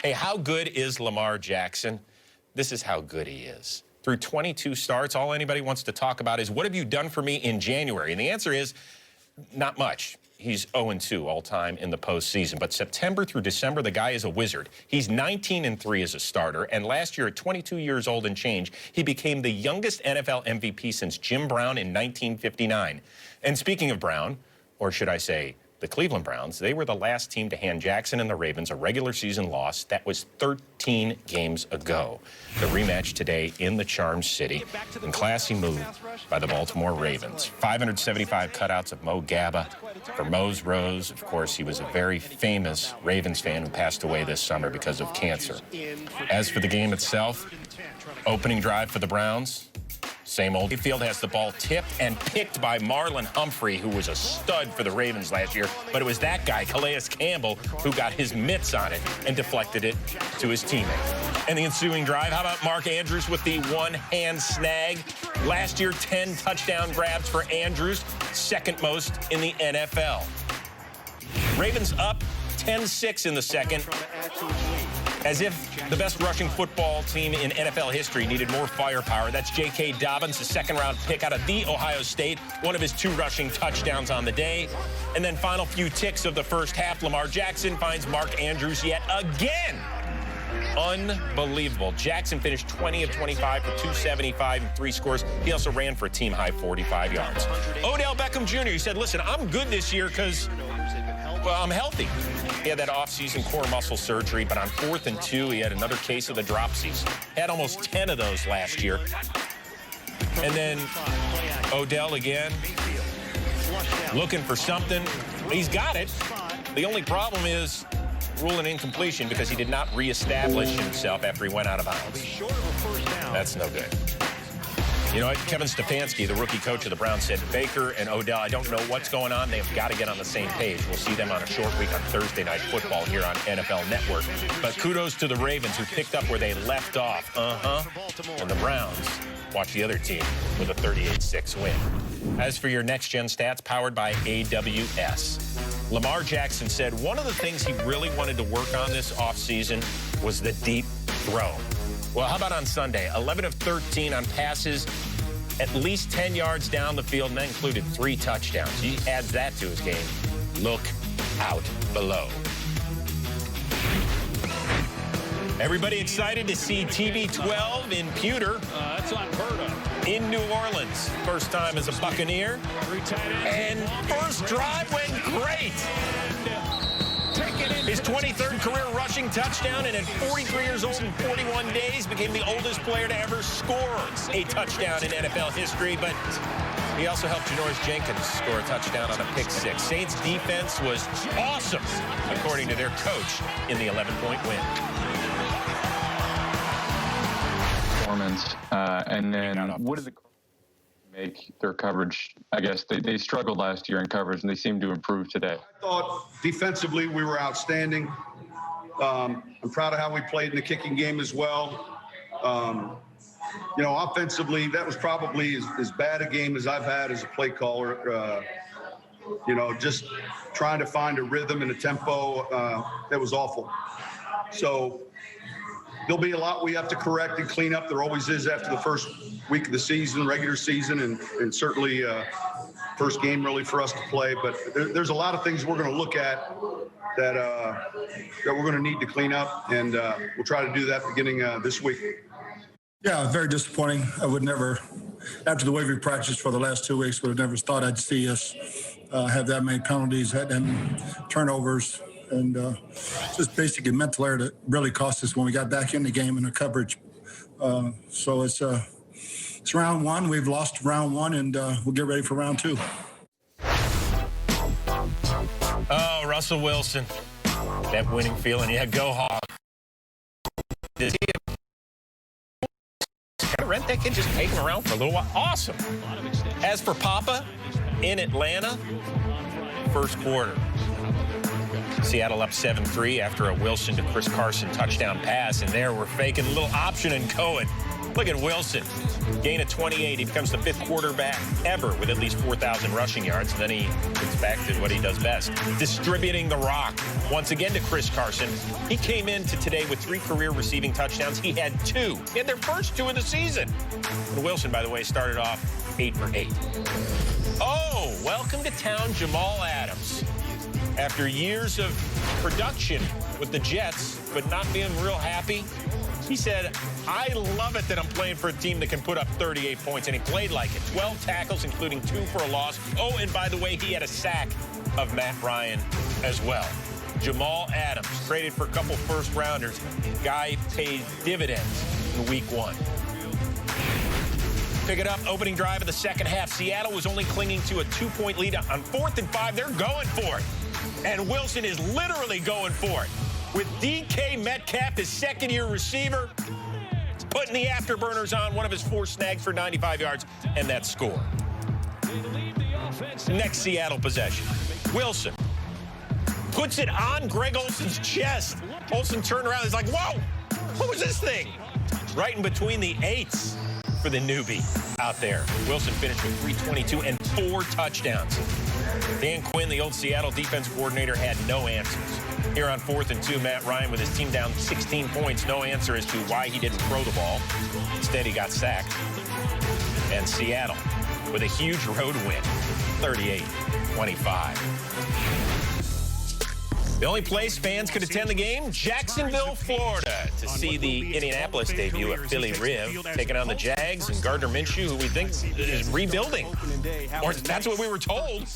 Hey, how good is Lamar Jackson? This is how good he is. Through 22 starts, all anybody wants to talk about is, what have you done for me in January? And the answer is, not much. He's 0-2 all-time in the postseason. But September through December, the guy is a wizard. He's 19-3 as a starter. And last year, at 22 years old and change, he became the youngest NFL MVP since Jim Brown in 1959. And speaking of Brown, or should I say the Cleveland Browns, they were the last team to hand Jackson and the Ravens a regular season loss. That was 13 games ago. The rematch today in the Charm City. And classy move by the Baltimore Ravens. 575 cutouts of Mo Gaba for Mo's Rose. Of course, he was a very famous Ravens fan who passed away this summer because of cancer. As for the game itself, opening drive for the Browns. Same old. Field has the ball tipped and picked by Marlon Humphrey, who was a stud for the Ravens last year. But it was that guy, Calais Campbell, who got his mitts on it and deflected it to his teammate. And the ensuing drive, how about Mark Andrews with the one-hand snag? Last year, 10 touchdown grabs for Andrews, second most in the NFL. Ravens up 10-6 in the second. As if the best rushing football team in NFL history needed more firepower. That's J.K. Dobbins, the second-round pick out of the Ohio State, one of his 2 rushing touchdowns on the day. And then final few ticks of the first half, Lamar Jackson finds Mark Andrews yet again. Unbelievable. Jackson finished 20 of 25 for 275 and 3 scores. He also ran for a team-high 45 yards. Odell Beckham Jr., he said, listen, I'm good this year because, well, I'm healthy. He had that off-season core muscle surgery, but on 4th and 2, he had another case of the dropsies. Had almost 10 of those last year. And then Odell again, looking for something. He's got it. The only problem is ruling incompletion because he did not reestablish himself after he went out of bounds. That's no good. You know what? Kevin Stefanski, the rookie coach of the Browns, said Baker and Odell, I don't know what's going on. They've got to get on the same page. We'll see them on a short week on Thursday Night Football here on NFL Network. But kudos to the Ravens, who picked up where they left off. And the Browns watch the other team with a 38-6 win. As for your next-gen stats, powered by AWS. Lamar Jackson said one of the things he really wanted to work on this offseason was the deep throw. Well, how about on Sunday? 11 of 13 on passes, at least 10 yards down the field, and that included 3 touchdowns. He adds that to his game. Look out below. Everybody excited to see TB12 in pewter. That's unheard of. In New Orleans. First time as a Buccaneer. And first drive went great. His 23rd career rushing touchdown, and at 43 years old and 41 days, became the oldest player to ever score a touchdown in NFL history. But he also helped Janoris Jenkins score a touchdown on a pick-6. Saints defense was awesome, according to their coach, in the 11-point win. Performance, and then what did the make their coverage? I guess they struggled last year in coverage, and they seem to improve today. I thought defensively we were outstanding. I'm proud of how we played in the kicking game as well. You know, offensively, that was probably as bad a game as I've had as a play caller. You know, just trying to find a rhythm and a tempo that was awful. So there'll be a lot we have to correct and clean up. There always is after the first week of the season, regular season, and certainly first game really for us to play. But there's a lot of things we're going to look at that we're going to need to clean up, and we'll try to do that beginning this week. Yeah, very disappointing. I would never, after the way we practiced for the last 2 weeks, would have never thought I'd see us have that many penalties, had them turnovers. And just basically mental error that really cost us when we got back in the game in the coverage. So it's round 1. We've lost round 1, and we'll get ready for round 2. Oh, Russell Wilson. That winning feeling. Yeah, go Hawk. Does he kind of rent that kid, just take him around for a little while? Awesome. As for Papa, in Atlanta, first quarter. Seattle up 7-3 after a Wilson to Chris Carson touchdown pass, and there we're faking a little option, and Cohen Look at Wilson. Gain of 28. He becomes the 5th quarterback ever with at least 4,000 rushing yards. And then he gets back to what he does best, distributing the rock. Once again to Chris Carson. He came into today with 3 career receiving touchdowns. He had 2 in their first 2 of the season. And Wilson, by the way, started off 8 for 8. Oh, welcome to town, Jamal Adams. After years of production with the Jets, but not being real happy, he said, I love it that I'm playing for a team that can put up 38 points, and he played like it. 12 tackles, including 2 for a loss. Oh, and by the way, he had a sack of Matt Ryan as well. Jamal Adams, traded for a couple first-rounders. Guy paid dividends in week 1. Pick it up, opening drive of the second half. Seattle was only clinging to a 2-point lead on 4th and 5. They're going for it. And Wilson is literally going for it. With DK Metcalf, his second-year receiver, putting the afterburners on, one of his 4 snags for 95 yards, and that score. Next Seattle possession. Wilson puts it on Greg Olson's chest. Olson turned around. He's like, whoa, what was this thing? Right in between the 8s for the newbie out there. Wilson finished with 322 and 4 touchdowns. Dan Quinn, the old Seattle defense coordinator, had no answers. Here on 4th and 2, Matt Ryan with his team down 16 points. No answer as to why he didn't throw the ball. Instead, he got sacked. And Seattle with a huge road win, 38-25. The only place fans could attend the game, Jacksonville, Florida, to see the Indianapolis debut of Philly Riv taking on the Jags and Gardner Minshew, who we think is rebuilding. Or that's what we were told.